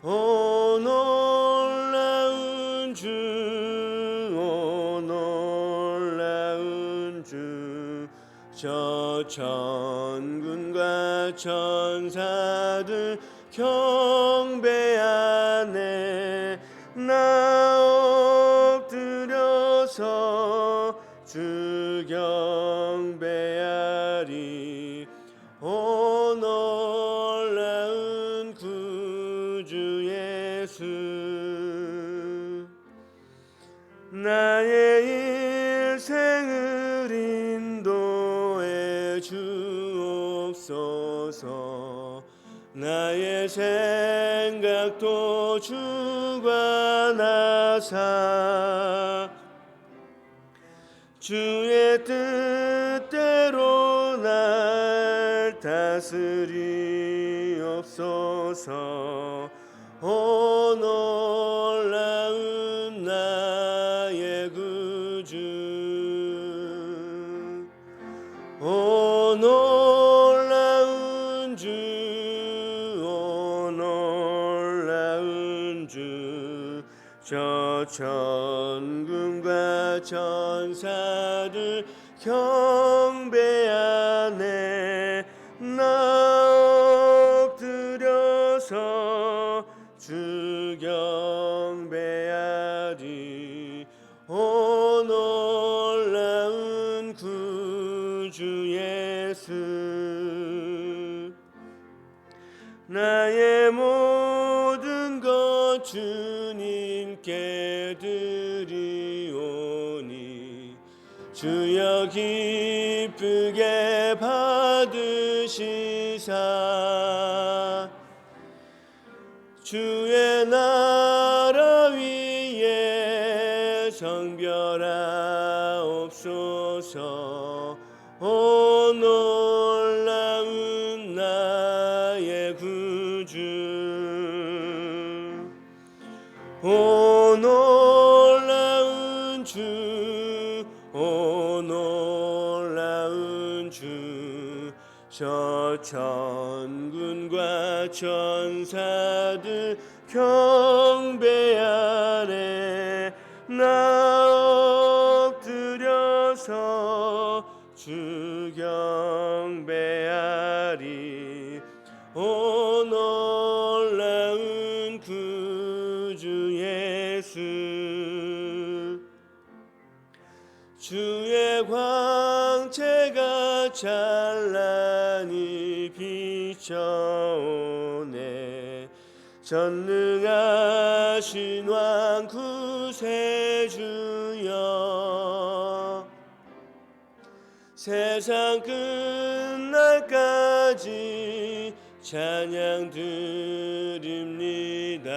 오 놀라운 주, 오 놀라운 주, 저 천군과 천사들 경배하네. 나 엎드려서 주 경배하리. 오 놀라운 구주 예수, 나의 일생을 인도해 주옵소서. 나의 생각도 주관하사 주의 뜻대로 날 다스리옵소서. 오 놀라운 나의 구주, 오 놀라운 주, 오 놀라운 주, 저 천군과 천사들 경배하네. 나 엎드려서 주 경배하리. 오 놀라운 구주 예수, 나의 모든 것 주님께 드리오니 주여 기쁘게 받으시사 주의 나라 위에 성별하옵소서. 오 놀라운 나의 구주, 오 놀라운 주, 오 놀라운 주, 저 천군과 천사들 경배하네. 나 엎드려서 주 경배하리. 오 놀라운 구주 예수, 주의 광채가 찬란히 비춰오네. 전능하신 왕 구세주여, 세상 끝날까지 찬양 드립니다.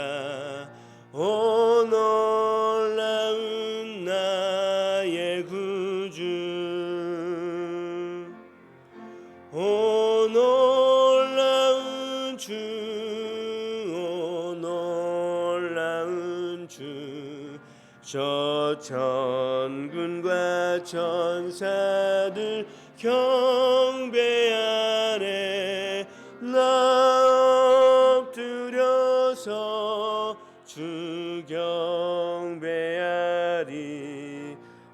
오 놀라운 나의 구주, 오 놀라운 주, 오 놀라운 주, 저 천군과 천사들 경배하네. 나 엎드려서 주 경배하리.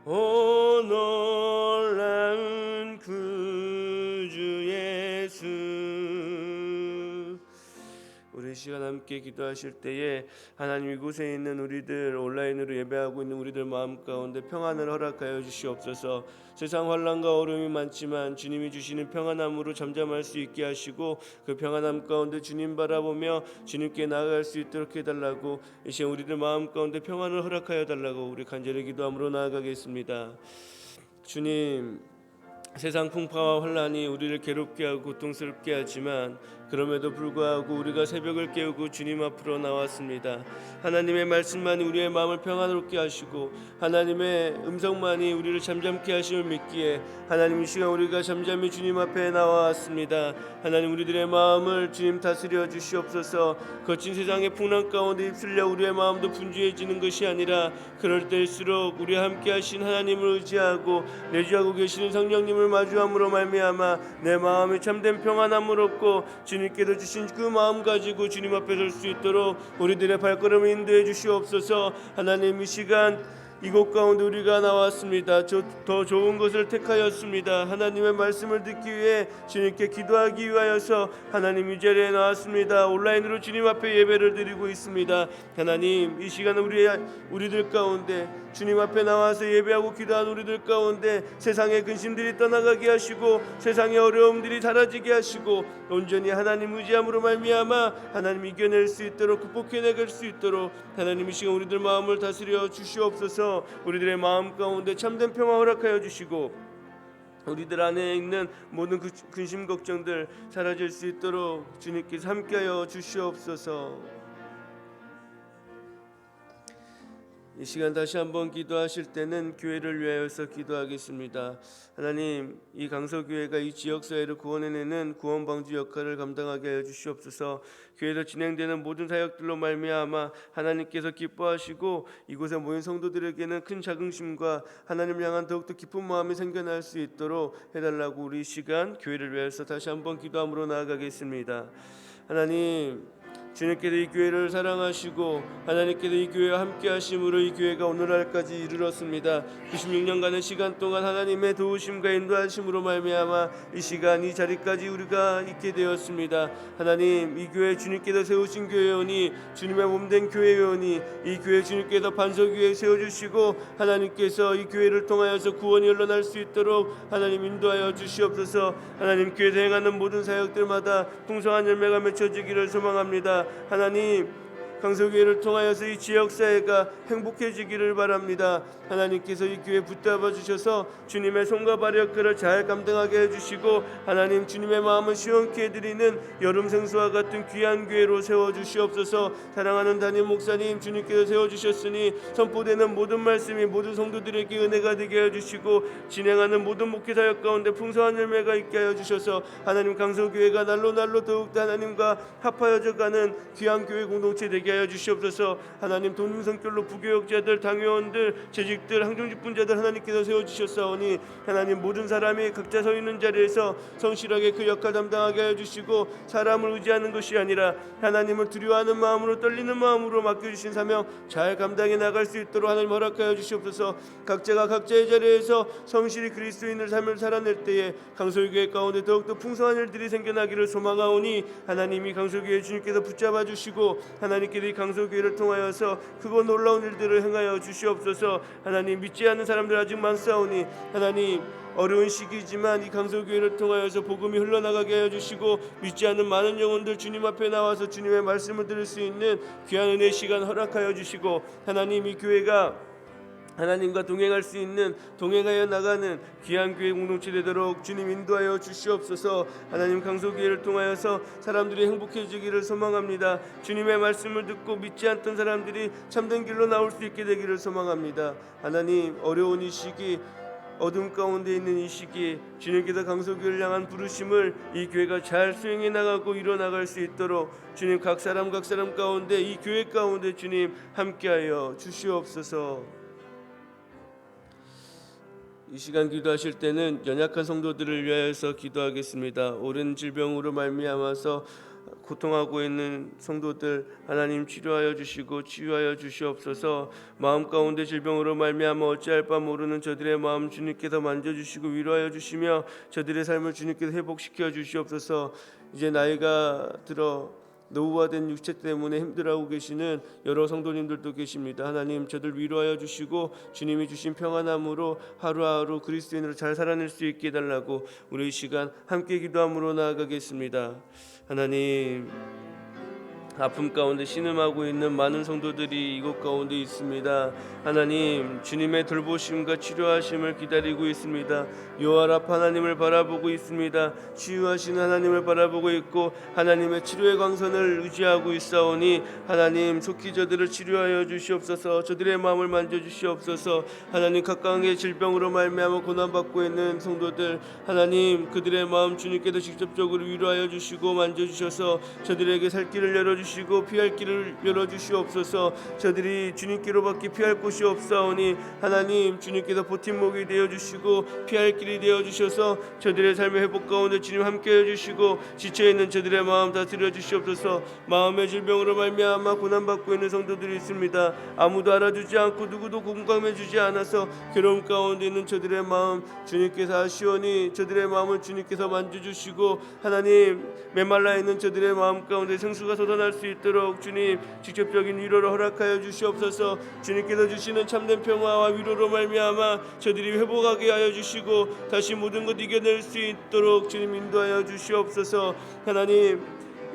오 놀라운 구주 예수. 우리 시간 함께 기도하실 때에 하나님, 이곳에 있는 우리들, 온라인으로 예배하고 있는 우리들 마음 가운데 평안을 허락하여 주시옵소서. 세상 환난과 어려움이 많지만 주님이 주시는 평안함으로 잠잠할 수 있게 하시고, 그 평안함 가운데 주님 바라보며 주님께 나아갈 수 있도록 해달라고, 이 시간 우리들 마음 가운데 평안을 허락하여 달라고 우리 간절히 기도함으로 나아가겠습니다. 주님, 세상 풍파와 환난이 우리를 괴롭게 하고 고통스럽게 하지만 그럼에도 불구하고 우리가 새벽을 깨우고 주님 앞으로 나왔습니다. 하나님의 말씀만이 우리의 마음을 평안롭게 하시고 하나님의 음성만이 우리를 잠잠케 하심을 믿기에 하나님, 이 시간 우리가 잠잠히 주님 앞에 나왔습니다. 하나님, 우리들의 마음을 주님 다스려 주시옵소서. 거친 세상의 풍랑 가운데 휩쓸려 우리의 마음도 분주해지는 것이 아니라 그럴 때일수록 우리와 함께 하신 하나님을 의지하고 내주하고 계시는 성령님을 마주함으로 말미암아 내 마음이 참된 평안함을 얻고 주님 주님께서 주신 그 마음 가지고 주님 앞에 설 수 있도록 우리들의 발걸음을 인도해 주시옵소서. 하나님, 이 시간 이곳 가운데 우리가 나왔습니다. 더 좋은 것을 택하였습니다. 하나님의 말씀을 듣기 위해 주님께 기도하기 위하여서 하나님 이 자리에 나왔습니다. 온라인으로 주님 앞에 예배를 드리고 있습니다. 하나님, 이 시간 우리들 가운데 주님 앞에 나와서 예배하고 기도하는 우리들 가운데 세상의 근심들이 떠나가게 하시고 세상의 어려움들이 사라지게 하시고 온전히 하나님 의지함으로 말미암아 하나님 이겨낼 수 있도록 극복해내갈 수 있도록 하나님 이 시간 우리들 마음을 다스려 주시옵소서. 우리들의 마음 가운데 참된 평화 허락하여 주시고 우리들 안에 있는 모든 근심 걱정들 사라질 수 있도록 주님께서 함께하여 주시옵소서. 이 시간 다시 한번 기도하실 때는 교회를 위하여서 기도하겠습니다. 하나님, 이 강서교회가 이 지역사회를 구원해내는 구원방주 역할을 감당하게 하여 주시옵소서. 교회에서 진행되는 모든 사역들로 말미암아 하나님께서 기뻐하시고 이곳에 모인 성도들에게는 큰 자긍심과 하나님을 향한 더욱더 기쁜 마음이 생겨날 수 있도록 해달라고 우리 이 시간 교회를 위하여서 다시 한번 기도함으로 나아가겠습니다. 하나님, 주님께서 이 교회를 사랑하시고 하나님께서 이 교회와 함께 하심으로 이 교회가 오늘날까지 이르렀습니다. 96년간의 시간 동안 하나님의 도우심과 인도하심으로 말미암아 이 시간 이 자리까지 우리가 있게 되었습니다. 하나님, 이 교회 주님께서 세우신 교회오니 주님의 몸된 교회오니 이 교회 주님께서 반석위에 세워주시고 하나님께서 이 교회를 통하여서 구원이 흘러날 수 있도록 하나님 인도하여 주시옵소서. 하나님, 교회에서 행하는 모든 사역들마다 풍성한 열매가 맺혀지기를 소망합니다. 하나님, 강서교회를 통하여서 이 지역사회가 행복해지기를 바랍니다. 하나님께서 이 교회 붙잡아 주셔서 주님의 손과 발의 역할을 잘 감당하게 해주시고 하나님, 주님의 마음을 시원케 해드리는 여름 생수와 같은 귀한 교회로 세워주시옵소서. 사랑하는 담임 목사님, 주님께서 세워주셨으니 선포되는 모든 말씀이 모든 성도들에게 은혜가 되게 해주시고 진행하는 모든 목회사역 가운데 풍성한 열매가 있게 하여 주셔서 하나님, 강서교회가 날로 더욱더 하나님과 합하여져가는 귀한 교회 공동체 되게 하여 주시옵소서. 하나님, 독립성결로 부교역자들, 당회원들, 재직들, 항중직분자들 하나님께서 세워주셨사오니 하나님, 모든 사람이 각자 서 있는 자리에서 성실하게 그 역할 담당하게 하여 주시고 사람을 의지하는 것이 아니라 하나님을 두려워하는 마음으로 떨리는 마음으로 맡겨주신 사명 잘 감당해 나갈 수 있도록 하나님 허락하여 주시옵소서. 각자가 각자의 자리에서 성실히 그리스도인의 삶을 살아낼 때에 강서교회 가운데 더욱더 풍성한 일들이 생겨나기를 소망하오니 하나님이 강서교회 주님께서 붙잡아 주시고 하나님께 이 강서교회를 통하여서 크고 놀라운 일들을 행하여 주시옵소서. 하나님, 믿지 않는 사람들 아직 많사오니 하나님, 어려운 시기지만 이 강서교회를 통하여서 복음이 흘러나가게 하여 주시고 믿지 않는 많은 영혼들 주님 앞에 나와서 주님의 말씀을 들을 수 있는 귀한 은혜 시간 허락하여 주시고 하나님, 이 교회가 하나님과 동행할 수 있는 동행하여 나가는 귀한 교회 공동체 되도록 주님 인도하여 주시옵소서. 하나님, 강서교회를 통하여서 사람들이 행복해지기를 소망합니다. 주님의 말씀을 듣고 믿지 않던 사람들이 참된 길로 나올 수 있게 되기를 소망합니다. 하나님, 어려운 이 시기, 어둠 가운데 있는 이 시기에 주님께서 강서교회를 향한 부르심을 이 교회가 잘 수행해 나가고 이뤄나갈 수 있도록 주님, 각 사람 가운데 이 교회 가운데 주님 함께하여 주시옵소서. 이 시간 기도하실 때는 연약한 성도들을 위하여서 기도하겠습니다. 오랜 질병으로 말미암아서 고통하고 있는 성도들 하나님 치료하여 주시고 치유하여 주시옵소서. 마음 가운데 질병으로 말미암아 어찌할 바 모르는 저들의 마음 주님께서 만져주시고 위로하여 주시며 저들의 삶을 주님께서 회복시켜 주시옵소서. 이제 나이가 들어 노후화된 육체 때문에 힘들어하고 계시는 여러 성도님들도 계십니다. 하나님, 저들 위로하여 주시고 주님이 주신 평안함으로 하루하루 그리스도인으로 잘 살아낼 수 있게 해달라고 우리 이 시간 함께 기도함으로 나아가겠습니다. 하나님, 아픔 가운데 신음하고 있는 많은 성도들이 이곳 가운데 있습니다. 하나님, 주님의 돌보심과 치료하심을 기다리고 있습니다. 요하랍 하나님을 바라보고 있습니다. 치유하시는 하나님을 바라보고 있고 하나님의 치료의 광선을 의지하고 있사오니 하나님, 속히 저들을 치료하여 주시옵소서. 저들의 마음을 만져주시옵소서. 하나님, 각각의 질병으로 말미암아 고난받고 있는 성도들 하나님, 그들의 마음 주님께서 직접적으로 위로하여 주시고 만져주셔서 저들에게 살 길을 열어주시옵소서. 주시고 피할 길을 열어 주시옵소서. 저들이 주님께로밖에 피할 곳이 없사오니 하나님 주님께서 버팀목이 되어 주시고 피할 길이 되어 주셔서 저들의 삶의 회복 가운데 주님 함께해 주시고 지쳐 있는 저들의 마음 다스려 주시옵소서. 마음의 질병으로 말미암아 고난받고 있는 성도들이 있습니다. 아무도 알아주지 않고 누구도 공감해 주지 않아서 괴로움 가운데 있는 저들의 마음 주님께서 아시오니 저들의 마음을 주님께서 만져주시고 하나님 메말라 있는 저들의 마음 가운데 생수가 솟아날 수 있도록 주님 직접적인 위로를 허락하여 주시옵소서. 주님께서 주시는 참된 평화와 위로로 말미암아 저들이 회복하게 하여 주시고 다시 모든 것 이겨낼 수 있도록 주님 인도하여 주시옵소서. 하나님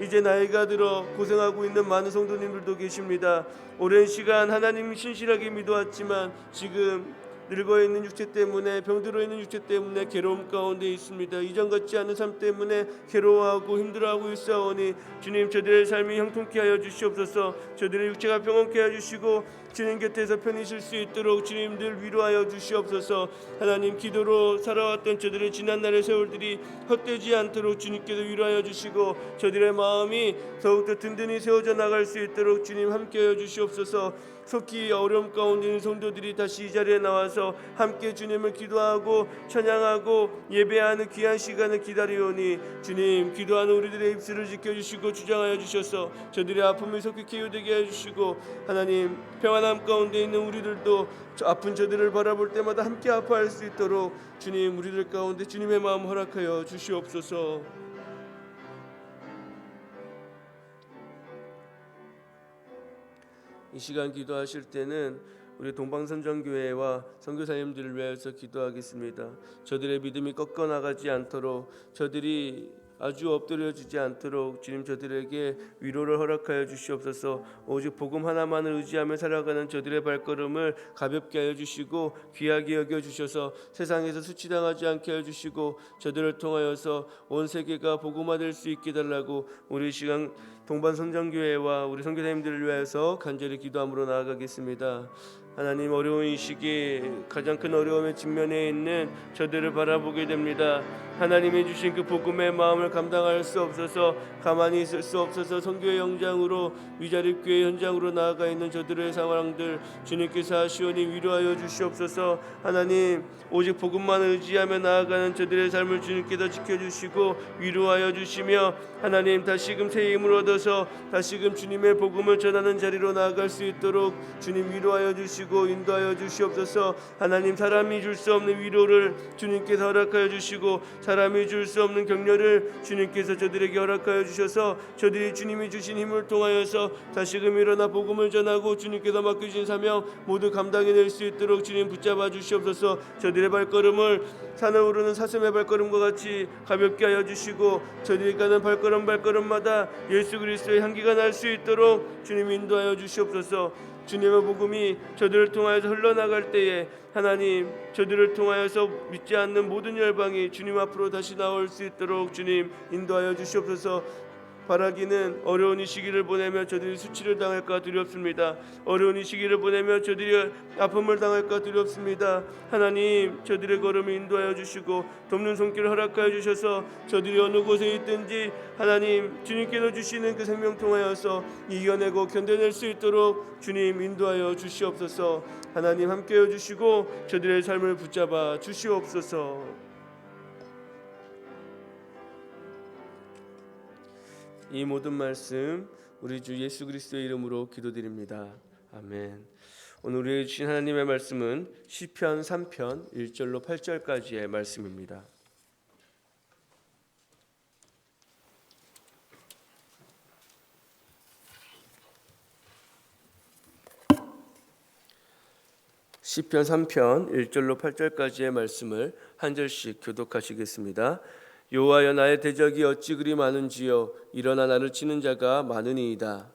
이제 나이가 들어 고생하고 있는 많은 성도님들도 계십니다. 오랜 시간 하나님 신실하게 믿어왔지만 지금 늙어있는 육체 때문에 병들어 있는 육체 때문에 괴로움 가운데 있습니다. 이전 같지 않은 삶 때문에 괴로워하고 힘들어하고 있사오니 주님 저들의 삶이 형통케 하여 주시옵소서. 저들의 육체가 평온케 하여 주시고 주님 곁에서 편히 쉴 수 있도록 주님 늘 위로하여 주시옵소서. 하나님 기도로 살아왔던 저들의 지난날의 세월들이 헛되지 않도록 주님께서 위로하여 주시고 저들의 마음이 더욱더 든든히 세워져 나갈 수 있도록 주님 함께하여 주시옵소서. 속히 어려움 가운데 있는 성도들이 다시 이 자리에 나와서 함께 주님을 기도하고 찬양하고 예배하는 귀한 시간을 기다리오니 주님 기도하는 우리들의 입술을 지켜주시고 주장하여 주셔서 저들의 아픔이 속히 치유되게 해주시고 하나님 평안함 가운데 있는 우리들도 아픈 저들을 바라볼 때마다 함께 아파할 수 있도록 주님 우리들 가운데 주님의 마음 허락하여 주시옵소서. 이 시간 기도하실 때는 우리 동방선전교회와 선교사님들을 위해서 기도하겠습니다. 저들의 믿음이 꺾어나가지 않도록 저들이 아주 엎드려지지 않도록 주님 저들에게 위로를 허락하여 주시옵소서. 오직 복음 하나만을 의지하며 살아가는 저들의 발걸음을 가볍게 하여 주시고 귀하게 여겨 주셔서 세상에서 수치당하지 않게 하여 주시고 저들을 통하여서 온 세계가 복음화될 수 있게 달라고 우리 시간 동방선전교회와 우리 선교사님들을 위해서 간절히 기도함으로 나아가겠습니다. 하나님 어려운 이 시기 가장 큰 어려움에 직면해 있는 저들을 바라보게 됩니다. 하나님이 주신 그 복음의 마음을 감당할 수 없어서 가만히 있을 수 없어서 선교의 현장으로 위자립 교회 현장으로 나아가 있는 저들의 상황들 주님께서 하시오니 위로하여 주시옵소서. 하나님 오직 복음만 의지하며 나아가는 저들의 삶을 주님께서 지켜주시고 위로하여 주시며 하나님 다시금 새 힘을 얻어서 다시금 주님의 복음을 전하는 자리로 나아갈 수 있도록 주님 위로하여 주시고 인도하여 주시옵소서. 하나님 사람이 줄 수 없는 위로를 주님께서 허락하여 주시고 사람이 줄 수 없는 격려를 주님께서 저들에게 허락하여 주셔서 저들이 주님이 주신 힘을 통하여서 다시금 일어나 복음을 전하고 주님께서 맡겨주신 사명 모두 감당해낼 수 있도록 주님 붙잡아 주시옵소서. 저들의 발걸음을 산을 오르는 사슴의 발걸음과 같이 가볍게 하여 주시고 저들이 가는 발걸음마다 예수 그리스도의 향기가 날 수 있도록 주님 인도하여 주시옵소서. 주님의 복음이 저들을 통하여서 흘러나갈 때에 하나님 저들을 통하여서 믿지 않는 모든 열방이 주님 앞으로 다시 나올 수 있도록 주님 인도하여 주시옵소서. 바라기는 어려운 이 시기를 보내며 저들이 수치를 당할까 두렵습니다. 어려운 이 시기를 보내며 저들이 아픔을 당할까 두렵습니다. 하나님 저들의 걸음을 인도하여 주시고 돕는 손길을 허락하여 주셔서 저들이 어느 곳에 있든지 하나님 주님께서 주시는 그 생명 통하여서 이겨내고 견뎌낼 수 있도록 주님 인도하여 주시옵소서. 하나님 함께해 주시고 저들의 삶을 붙잡아 주시옵소서. 이 모든 말씀 우리 주 예수 그리스도의 이름으로 기도드립니다. 아멘. 오늘 우리에게 주신 하나님의 말씀은 시편 3편 1절로 8절까지의 말씀입니다. 시편 3편 1절로 8절까지의 말씀을 한 절씩 교독하시겠습니다. 여호와여 나의 대적이 어찌 그리 많은지요 일어나 나를 치는 자가 많으니이다.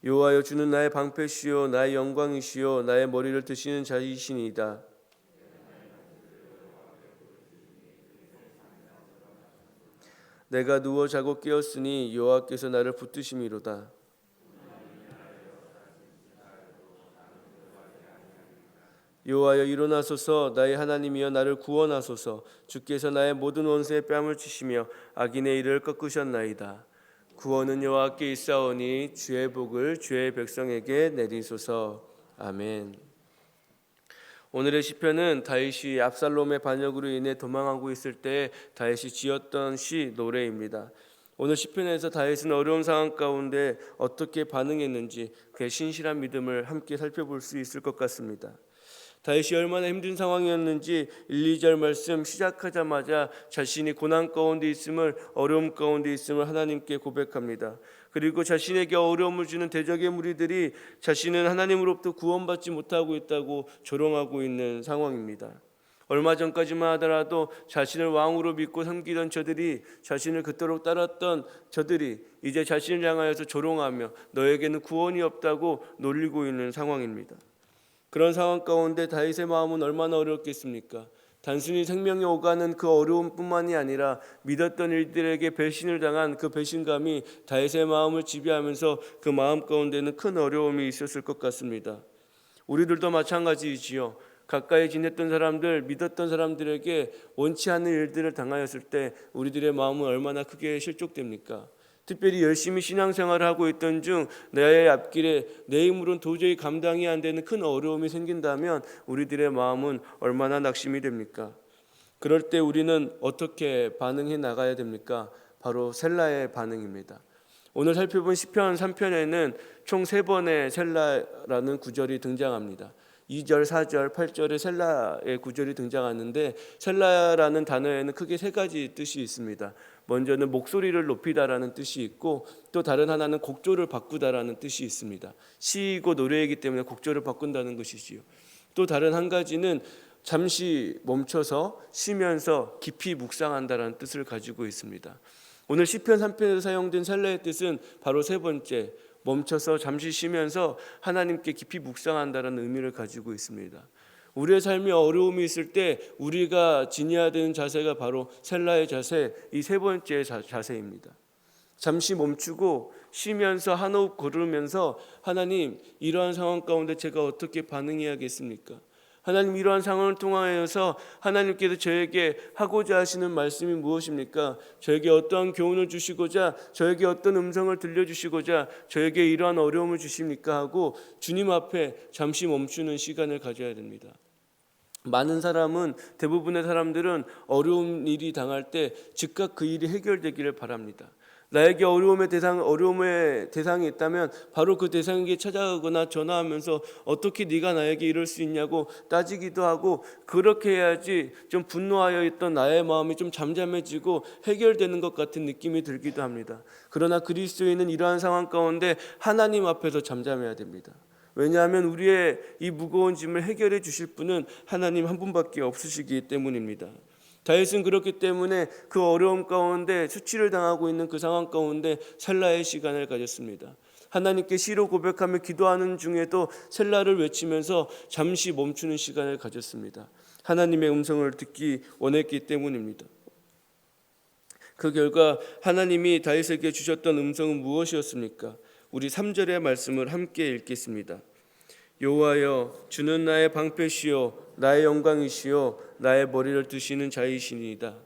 여호와여 주는 나의 방패시요 나의 영광이시요 나의 머리를 드시는 자이시니이다. 내가 누워 자고 깨었으니 여호와께서 나를 붙드심이로다. 여호와여 일어나소서. 나의 하나님이여 나를 구원하소서. 주께서 나의 모든 원수의 뺨을 치시며 악인의 일을 꺾으셨나이다. 구원은 여호와께 있사오니 주의 복을 주의 백성에게 내리소서. 아멘. 오늘의 시편은 다윗이 압살롬의 반역으로 인해 도망하고 있을 때 다윗이 지었던 시 노래입니다. 오늘 시편에서 다윗은 어려운 상황 가운데 어떻게 반응했는지 그의 신실한 믿음을 함께 살펴볼 수 있을 것 같습니다. 다윗이 얼마나 힘든 상황이었는지 1, 2절 말씀 시작하자마자 자신이 고난 가운데 있음을, 어려움 가운데 있음을 하나님께 고백합니다. 그리고 자신에게 어려움을 주는 대적의 무리들이 자신은 하나님으로부터 구원받지 못하고 있다고 조롱하고 있는 상황입니다. 얼마 전까지만 하더라도 자신을 왕으로 믿고 섬기던 저들이, 자신을 그토록 따랐던 저들이 이제 자신을 향하여서 조롱하며 너에게는 구원이 없다고 놀리고 있는 상황입니다. 그런 상황 가운데 다윗의 마음은 얼마나 어려웠겠습니까? 단순히 생명이 오가는 그 어려움뿐만이 아니라 믿었던 일들에게 배신을 당한 그 배신감이 다윗의 마음을 지배하면서 그 마음 가운데는 큰 어려움이 있었을 것 같습니다. 우리들도 마찬가지이지요. 가까이 지냈던 사람들, 믿었던 사람들에게 원치 않는 일들을 당하였을 때 우리들의 마음은 얼마나 크게 실족됩니까? 특별히 열심히 신앙생활을 하고 있던 중 나의 앞길에 내 힘으로는 도저히 감당이 안 되는 큰 어려움이 생긴다면 우리들의 마음은 얼마나 낙심이 됩니까? 그럴 때 우리는 어떻게 반응해 나가야 됩니까? 바로 셀라의 반응입니다. 오늘 살펴본 시편 3편에는 총 3번의 셀라라는 구절이 등장합니다. 2절, 4절, 8절에 셀라의 구절이 등장하는데 셀라라는 단어에는 크게 3가지 뜻이 있습니다. 먼저는 목소리를 높이다라는 뜻이 있고 또 다른 하나는 곡조를 바꾸다라는 뜻이 있습니다. 시이고 노래이기 때문에 곡조를 바꾼다는 것이지요. 또 다른 한 가지는 잠시 멈춰서 쉬면서 깊이 묵상한다라는 뜻을 가지고 있습니다. 오늘 시편 3편에서 사용된 셀라의 뜻은 바로 3번째, 멈춰서 잠시 쉬면서 하나님께 깊이 묵상한다는 의미를 가지고 있습니다. 우리의 삶에 어려움이 있을 때 우리가 지녀야 되는 자세가 바로 셀라의 자세, 이 3번째 자세입니다. 잠시 멈추고 쉬면서 한 호흡 고르면서 하나님, 이러한 상황 가운데 제가 어떻게 반응해야겠습니까? 하나님, 이러한 상황을 통하여서 하나님께서 저에게 하고자 하시는 말씀이 무엇입니까? 저에게 어떠한 교훈을 주시고자, 저에게 어떤 음성을 들려주시고자 저에게 이러한 어려움을 주십니까? 하고 주님 앞에 잠시 멈추는 시간을 가져야 됩니다. 많은 사람은, 대부분의 사람들은 어려운 일이 당할 때 즉각 그 일이 해결되기를 바랍니다. 나에게 어려움의 대상이 있다면 바로 그 대상에게 찾아가거나 전화하면서 어떻게 네가 나에게 이럴 수 있냐고 따지기도 하고, 그렇게 해야지 좀 분노하여 있던 나의 마음이 좀 잠잠해지고 해결되는 것 같은 느낌이 들기도 합니다. 그러나 그리스도인은 이러한 상황 가운데 하나님 앞에서 잠잠해야 됩니다. 왜냐하면 우리의 이 무거운 짐을 해결해 주실 분은 하나님 한 분밖에 없으시기 때문입니다. 다윗은 그렇기 때문에 그 어려움 가운데, 수치를 당하고 있는 그 상황 가운데 셀라의 시간을 가졌습니다. 하나님께 시로 고백하며 기도하는 중에도 셀라를 외치면서 잠시 멈추는 시간을 가졌습니다. 하나님의 음성을 듣기 원했기 때문입니다. 그 결과 하나님이 다윗에게 주셨던 음성은 무엇이었습니까? 우리 3절의 말씀을 함께 읽겠습니다. 여호와여, 주는 나의 방패시요 나의 영광이시요 나의 머리를 드시는 자이시니이다.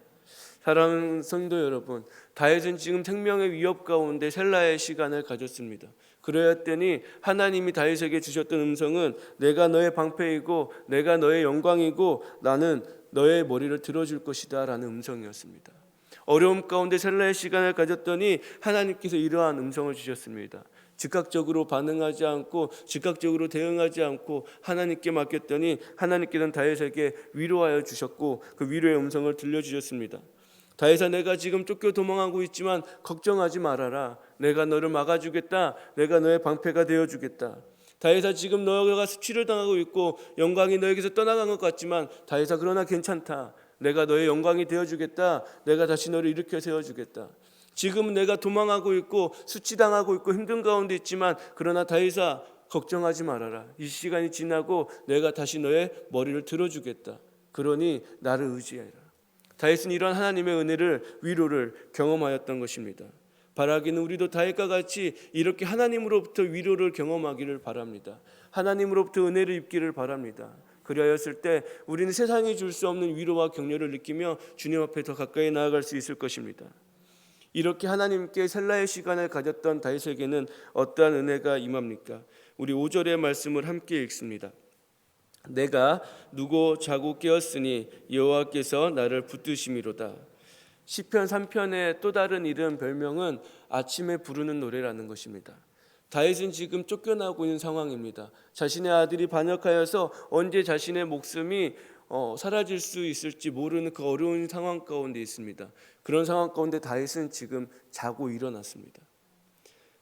사랑하는 성도 여러분, 다윗은 지금 생명의 위협 가운데 셀라의 시간을 가졌습니다. 그러했더니 하나님이 다윗에게 주셨던 음성은 내가 너의 방패이고 내가 너의 영광이고 나는 너의 머리를 들어줄 것이다 라는 음성이었습니다. 어려움 가운데 셀라의 시간을 가졌더니 하나님께서 이러한 음성을 주셨습니다. 즉각적으로 반응하지 않고 즉각적으로 대응하지 않고 하나님께 맡겼더니 하나님께서는 다윗에게 위로하여 주셨고 그 위로의 음성을 들려주셨습니다. 다윗아, 내가 지금 쫓겨 도망하고 있지만 걱정하지 말아라. 내가 너를 막아주겠다. 내가 너의 방패가 되어주겠다. 다윗아, 지금 너가 수치를 당하고 있고 영광이 너에게서 떠나간 것 같지만 다윗아, 그러나 괜찮다. 내가 너의 영광이 되어주겠다. 내가 다시 너를 일으켜 세워주겠다. 지금 내가 도망하고 있고 수치당하고 있고 힘든 가운데 있지만 그러나 다윗아, 걱정하지 말아라. 이 시간이 지나고 내가 다시 너의 머리를 들어주겠다. 그러니 나를 의지해라. 다윗은 이런 하나님의 은혜를, 위로를 경험하였던 것입니다. 바라기는 우리도 다윗과 같이 이렇게 하나님으로부터 위로를 경험하기를 바랍니다. 하나님으로부터 은혜를 입기를 바랍니다. 그리하였을 때 우리는 세상이 줄 수 없는 위로와 격려를 느끼며 주님 앞에 더 가까이 나아갈 수 있을 것입니다. 이렇게 하나님께 셀라의 시간을 가졌던 다윗에게는 어떠한 은혜가 임합니까? 우리 5절의 말씀을 함께 읽습니다. 내가 누고 자고 깨었으니 여호와께서 나를 붙드심이로다. 시편 3편의 또 다른 이름 별명은 아침에 부르는 노래라는 것입니다. 다윗은 지금 쫓겨나고 있는 상황입니다. 자신의 아들이 반역하여서 언제 자신의 목숨이 사라질 수 있을지 모르는 그 어려운 상황 가운데 있습니다. 그런 상황 가운데 다윗은 지금 자고 일어났습니다.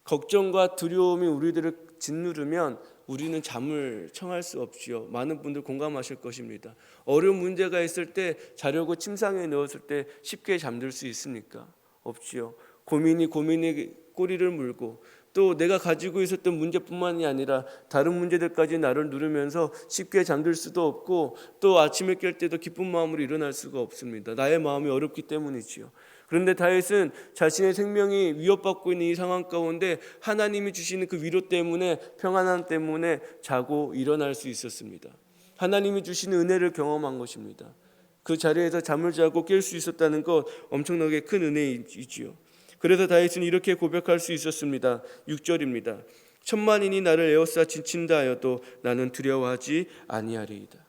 걱정과 두려움이 우리들을 짓누르면 우리는 잠을 청할 수 없지요. 많은 분들 공감하실 것입니다. 어려운 문제가 있을 때 자려고 침상에 누웠을 때 쉽게 잠들 수 있습니까? 없지요. 고민이 꼬리를 물고 또 내가 가지고 있었던 문제뿐만이 아니라 다른 문제들까지 나를 누르면서 쉽게 잠들 수도 없고 또 아침에 깰 때도 기쁜 마음으로 일어날 수가 없습니다. 나의 마음이 어렵기 때문이지요. 그런데 다윗은 자신의 생명이 위협받고 있는 이 상황 가운데 하나님이 주시는 그 위로 때문에, 평안함 때문에 자고 일어날 수 있었습니다. 하나님이 주시는 은혜를 경험한 것입니다. 그 자리에서 잠을 자고 깰 수 있었다는 것 엄청나게 큰 은혜이지요. 그래서 다윗은 이렇게 고백할 수 있었습니다. 6절입니다. 천만인이 나를 에워싸 진친다 하여도 나는 두려워하지 아니하리이다.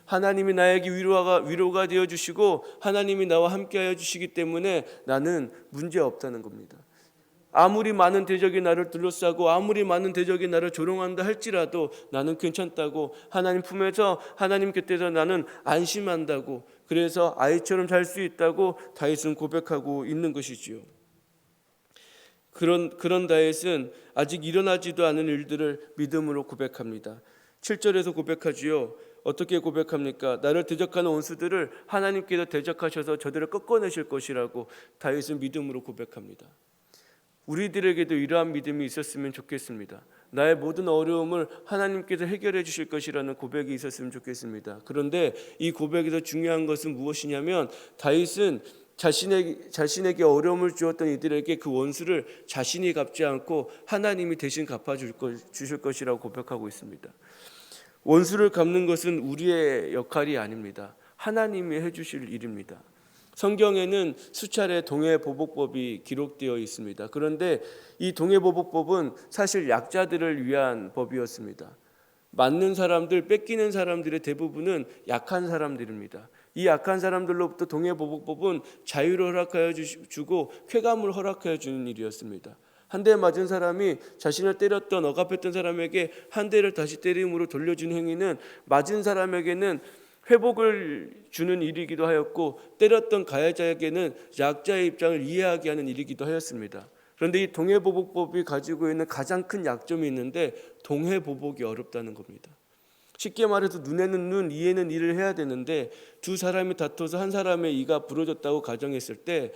하나님이 나에게 위로가 되어주시고 하나님이 나와 함께하여 주시기 때문에 나는 문제없다는 겁니다. 아무리 많은 대적이 나를 둘러싸고 아무리 많은 대적이 나를 조롱한다 할지라도 나는 괜찮다고, 하나님 품에서 하나님 곁에서 나는 안심한다고, 그래서 아이처럼 잘 수 있다고 다윗은 고백하고 있는 것이지요. 그런 다윗은 아직 일어나지도 않은 일들을 믿음으로 고백합니다. 7절에서 고백하지요. 어떻게 고백합니까? 나를 대적하는 원수들을 하나님께서 대적하셔서 저들을 꺾어내실 것이라고 다윗은 믿음으로 고백합니다. 우리들에게도 이러한 믿음이 있었으면 좋겠습니다. 나의 모든 어려움을 하나님께서 해결해 주실 것이라는 고백이 있었으면 좋겠습니다. 그런데 이 고백에서 중요한 것은 무엇이냐면 다윗은 자신에게 어려움을 주었던 이들에게 그 원수를 자신이 갚지 않고 하나님이 대신 갚아주실 것이라고 고백하고 있습니다. 원수를 갚는 것은 우리의 역할이 아닙니다. 하나님이 해주실 일입니다. 성경에는 수차례 동해보복법이 기록되어 있습니다. 그런데 이 동해보복법은 사실 약자들을 위한 법이었습니다. 맞는 사람들, 뺏기는 사람들의 대부분은 약한 사람들입니다. 이 약한 사람들로부터 동해보복법은 자유를 허락하여 주고 쾌감을 허락하여 주는 일이었습니다. 한 대 맞은 사람이 자신을 때렸던, 억압했던 사람에게 한 대를 다시 때림으로 돌려주는 행위는 맞은 사람에게는 회복을 주는 일이기도 하였고, 때렸던 가해자에게는 약자의 입장을 이해하게 하는 일이기도 하였습니다. 그런데 이 동해보복법이 가지고 있는 가장 큰 약점이 있는데, 동해보복이 어렵다는 겁니다. 쉽게 말해서 눈에는 눈, 이에는 이를 해야 되는데, 두 사람이 다퉈서 한 사람의 이가 부러졌다고 가정했을 때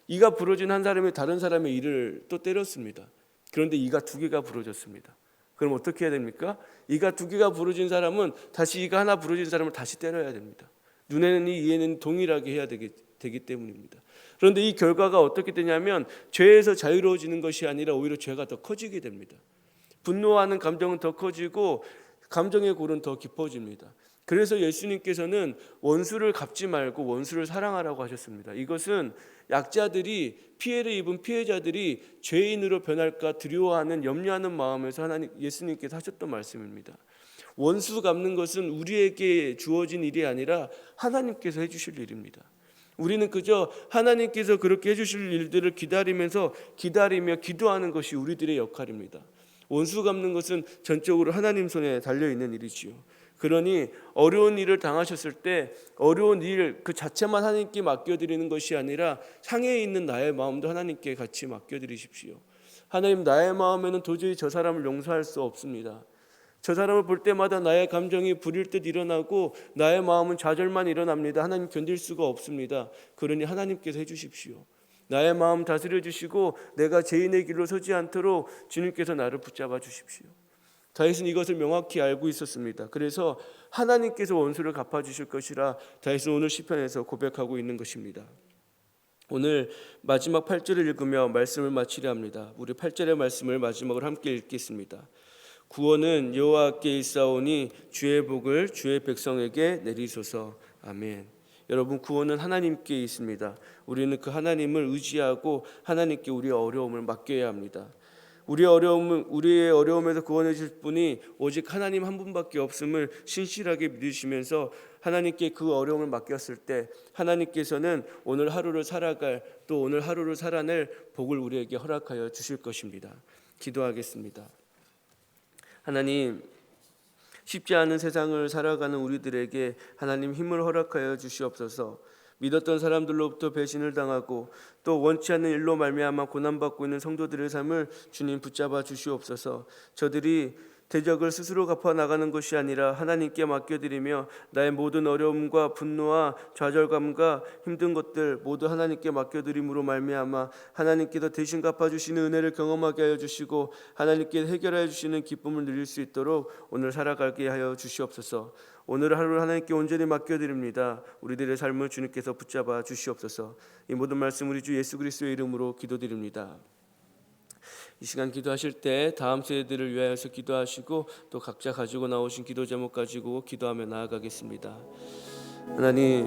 이가 부러진 한 사람이 다른 사람의 이를 또 때렸습니다. 그런데 이가 두 개가 부러졌습니다. 그럼 어떻게 해야 됩니까? 이가 두 개가 부러진 사람은 다시 이가 하나 부러진 사람을 다시 때려야 됩니다. 눈에는 이, 이에는 동일하게 해야 되기 때문입니다. 그런데 이 결과가 어떻게 되냐면 죄에서 자유로워지는 것이 아니라 오히려 죄가 더 커지게 됩니다. 분노하는 감정은 더 커지고 감정의 골은 더 깊어집니다. 그래서 예수님께서는 원수를 갚지 말고 원수를 사랑하라고 하셨습니다. 이것은 약자들이, 피해를 입은 피해자들이 죄인으로 변할까 두려워하는, 염려하는 마음에서 예수님께서 하셨던 말씀입니다. 원수 갚는 것은 우리에게 주어진 일이 아니라 하나님께서 해주실 일입니다. 우리는 그저 하나님께서 그렇게 해주실 일들을 기다리며 기도하는 것이 우리들의 역할입니다. 원수 갚는 것은 전적으로 하나님 손에 달려있는 일이지요. 그러니 어려운 일을 당하셨을 때 어려운 일 그 자체만 하나님께 맡겨드리는 것이 아니라 상해에 있는 나의 마음도 하나님께 같이 맡겨드리십시오. 하나님, 나의 마음에는 도저히 저 사람을 용서할 수 없습니다. 저 사람을 볼 때마다 나의 감정이 불일 듯 일어나고 나의 마음은 좌절만 일어납니다. 하나님, 견딜 수가 없습니다. 그러니 하나님께서 해주십시오. 나의 마음 다스려 주시고 내가 죄인의 길로 서지 않도록 주님께서 나를 붙잡아 주십시오. 다윗은 이것을 명확히 알고 있었습니다. 그래서 하나님께서 원수를 갚아주실 것이라 다윗은 오늘 시편에서 고백하고 있는 것입니다. 오늘 마지막 8절을 읽으며 말씀을 마치려 합니다. 우리 8절의 말씀을 마지막으로 함께 읽겠습니다. 구원은 여호와께 있사오니 주의 복을 주의 백성에게 내리소서. 아멘. 여러분, 구원은 하나님께 있습니다. 우리는 그 하나님을 의지하고 하나님께 우리의 어려움을 맡겨야 합니다. 우리의 어려움에서 구원해 주실 분이 오직 하나님 한 분밖에 없음을 신실하게 믿으시면서 하나님께 그 어려움을 맡겼을 때 하나님께서는 오늘 하루를 살아갈, 또 오늘 하루를 살아낼 복을 우리에게 허락하여 주실 것입니다. 기도하겠습니다. 하나님, 쉽지 않은 세상을 살아가는 우리들에게 하나님 힘을 허락하여 주시옵소서. 믿었던 사람들로부터 배신을 당하고 또 원치 않는 일로 말미암아 고난받고 있는 성도들의 삶을 주님 붙잡아 주시옵소서. 저들이 대적을 스스로 갚아 나가는 것이 아니라 하나님께 맡겨드리며 나의 모든 어려움과 분노와 좌절감과 힘든 것들 모두 하나님께 맡겨드림으로 말미암아 하나님께서 대신 갚아주시는 은혜를 경험하게 하여 주시고 하나님께 해결하여 주시는 기쁨을 누릴 수 있도록 오늘 살아가게 하여 주시옵소서. 오늘 하루를 하나님께 온전히 맡겨드립니다. 우리들의 삶을 주님께서 붙잡아 주시옵소서. 이 모든 말씀 우리 주 예수 그리스도의 이름으로 기도드립니다. 이 시간 기도하실 때 다음 세대들을 위하여서 기도하시고 또 각자 가지고 나오신 기도 제목 가지고 기도하며 나아가겠습니다. 하나님,